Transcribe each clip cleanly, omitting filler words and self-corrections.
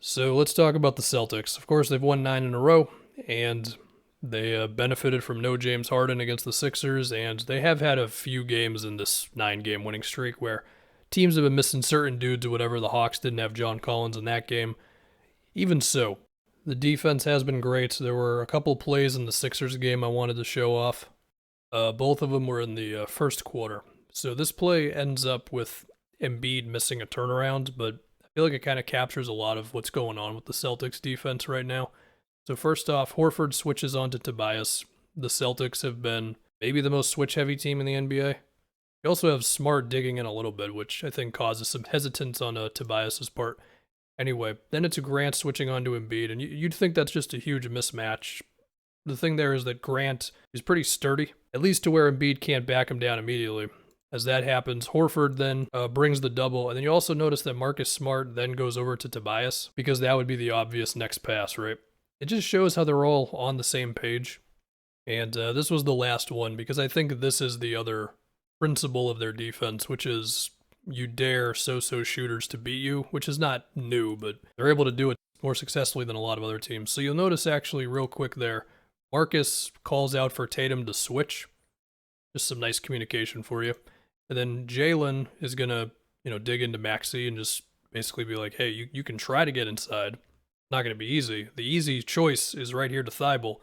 So let's talk about the Celtics. Of course, they've won 9 in a row, and they benefited from no James Harden against the Sixers, and they have had a few games in this 9 game winning streak where teams have been missing certain dudes or whatever. The Hawks didn't have John Collins in that game. Even so, the defense has been great. There were a couple plays in the Sixers game I wanted to show off. Both of them were in the first quarter. So this play ends up with Embiid missing a turnaround, but I feel like it kind of captures a lot of what's going on with the Celtics defense right now. So first off, Horford switches on to Tobias. The Celtics have been maybe the most switch-heavy team in the NBA. You also have Smart digging in a little bit, which I think causes some hesitance on Tobias's part. Anyway, then it's Grant switching on to Embiid, and you'd think that's just a huge mismatch. The thing there is that Grant is pretty sturdy, at least to where Embiid can't back him down immediately. As that happens, Horford then brings the double, and then you also notice that Marcus Smart then goes over to Tobias, because that would be the obvious next pass, right? It just shows how they're all on the same page. And this was the last one, because I think this is the other principle of their defense, which is you dare so-so shooters to beat you, which is not new, but they're able to do it more successfully than a lot of other teams. So you'll notice actually real quick there, Marcus calls out for Tatum to switch. Just some nice communication for you. And then Jalen is going to, dig into Maxey and just basically be like, hey, you can try to get inside. Not going to be easy. The easy choice is right here to Thibault.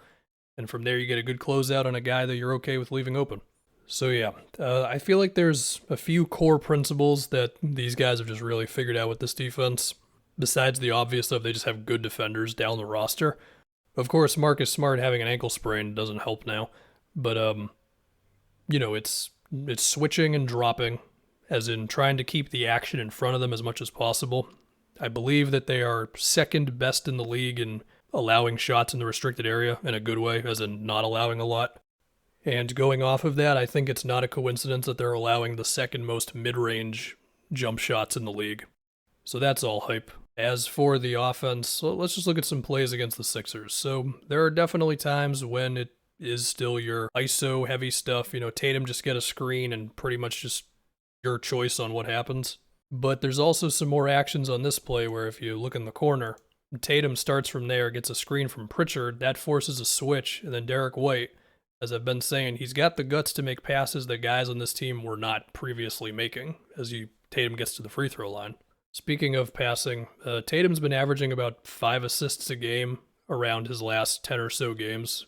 And from there, you get a good closeout on a guy that you're okay with leaving open. So yeah, I feel like there's a few core principles that these guys have just really figured out with this defense. Besides the obvious of they just have good defenders down the roster. Of course, Marcus Smart having an ankle sprain doesn't help now. But, it's switching and dropping, as in trying to keep the action in front of them as much as possible. I believe that they are second best in the league in allowing shots in the restricted area in a good way, as in not allowing a lot. And going off of that, I think it's not a coincidence that they're allowing the second most mid-range jump shots in the league. So that's all hype. As for the offense, let's just look at some plays against the Sixers. So there are definitely times when it is still your ISO heavy stuff. Tatum just get a screen and pretty much just your choice on what happens. But there's also some more actions on this play where if you look in the corner, Tatum starts from there, gets a screen from Pritchard, that forces a switch, and then Derek White, as I've been saying, he's got the guts to make passes that guys on this team were not previously making as Tatum gets to the free throw line. Speaking of passing, Tatum's been averaging about 5 assists a game around his last 10 or so games.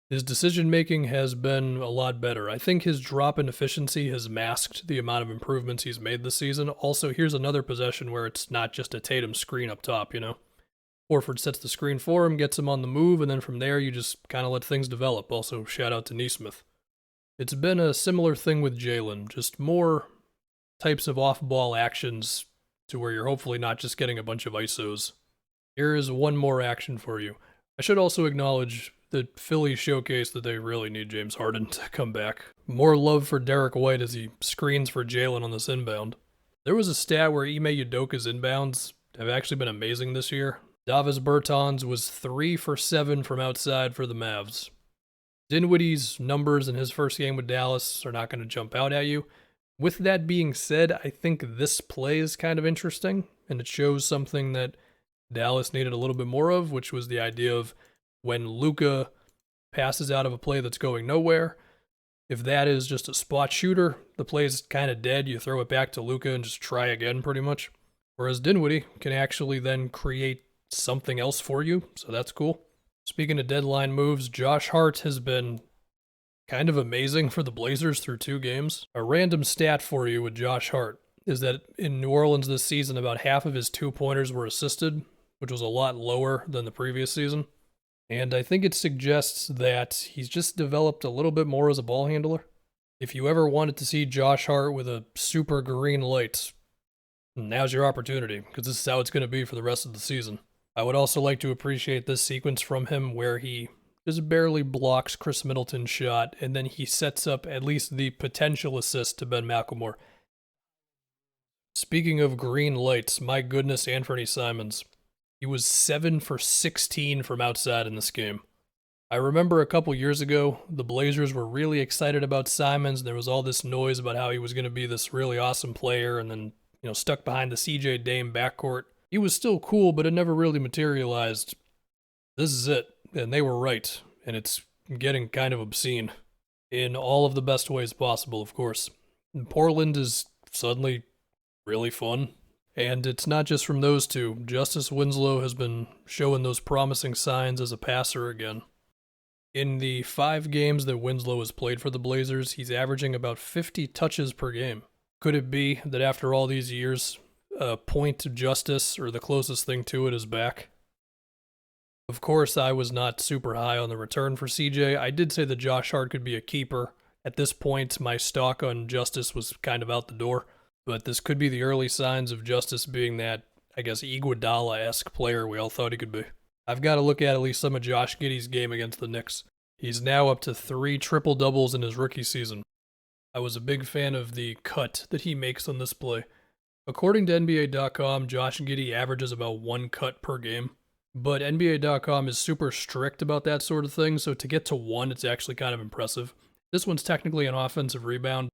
His decision-making has been a lot better. I think his drop in efficiency has masked the amount of improvements he's made this season. Also, here's another possession where it's not just a Tatum screen up top, Horford sets the screen for him, gets him on the move, and then from there you just kind of let things develop. Also, shout out to Nesmith. It's been a similar thing with Jalen, just more types of off-ball actions to where you're hopefully not just getting a bunch of ISOs. Here is one more action for you. I should also acknowledge that Philly showcased that they really need James Harden to come back. More love for Derek White as he screens for Jalen on this inbound. There was a stat where Ime Udoka's inbounds have actually been amazing this year. Davis Bertans was 3 for 7 from outside for the Mavs. Dinwiddie's numbers in his first game with Dallas are not going to jump out at you. With that being said, I think this play is kind of interesting, and it shows something that Dallas needed a little bit more of, which was the idea of when Luka passes out of a play that's going nowhere, if that is just a spot shooter, the play is kind of dead. You throw it back to Luka and just try again pretty much. Whereas Dinwiddie can actually then create something else for you, so that's cool. Speaking of deadline moves, Josh Hart has been kind of amazing for the Blazers through 2 games. A random stat for you with Josh Hart is that in New Orleans this season, about half of his 2-pointers were assisted, which was a lot lower than the previous season. And I think it suggests that he's just developed a little bit more as a ball handler. If you ever wanted to see Josh Hart with a super green light, now's your opportunity, because this is how it's going to be for the rest of the season. I would also like to appreciate this sequence from him where he just barely blocks Chris Middleton's shot, and then he sets up at least the potential assist to Ben McLemore. Speaking of green lights, my goodness, Anthony Simons. He was 7 for 16 from outside in this game. I remember a couple years ago, the Blazers were really excited about Simons. There was all this noise about how he was going to be this really awesome player and then, stuck behind the CJ Dame backcourt. He was still cool, but it never really materialized. This is it, and they were right, and it's getting kind of obscene. In all of the best ways possible, of course. And Portland is suddenly really fun. And it's not just from those two. Justice Winslow has been showing those promising signs as a passer again. In the 5 games that Winslow has played for the Blazers, he's averaging about 50 touches per game. Could it be that after all these years, point justice, or the closest thing to it, is back? Of course, I was not super high on the return for CJ. I did say that Josh Hart could be a keeper. At this point, my stock on Justice was kind of out the door. But this could be the early signs of Justice being that, I guess, Iguodala-esque player we all thought he could be. I've got to look at least some of Josh Giddey's game against the Knicks. He's now up to 3 triple-doubles in his rookie season. I was a big fan of the cut that he makes on this play. According to NBA.com, Josh Giddey averages about 1 cut per game. But NBA.com is super strict about that sort of thing, so to get to 1, it's actually kind of impressive. This one's technically an offensive rebound.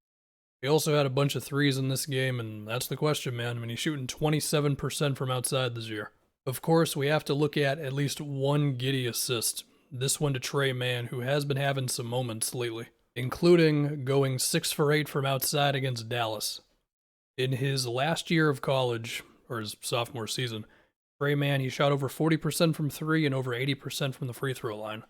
He also had a bunch of threes in this game, and that's the question, man. I mean, he's shooting 27% from outside this year. Of course, we have to look at least one Giddey assist. This one to Trey Mann, who has been having some moments lately, including going 6 for 8 from outside against Dallas. In his last year of college, or his sophomore season, Trey Mann, he shot over 40% from 3 and over 80% from the free throw line.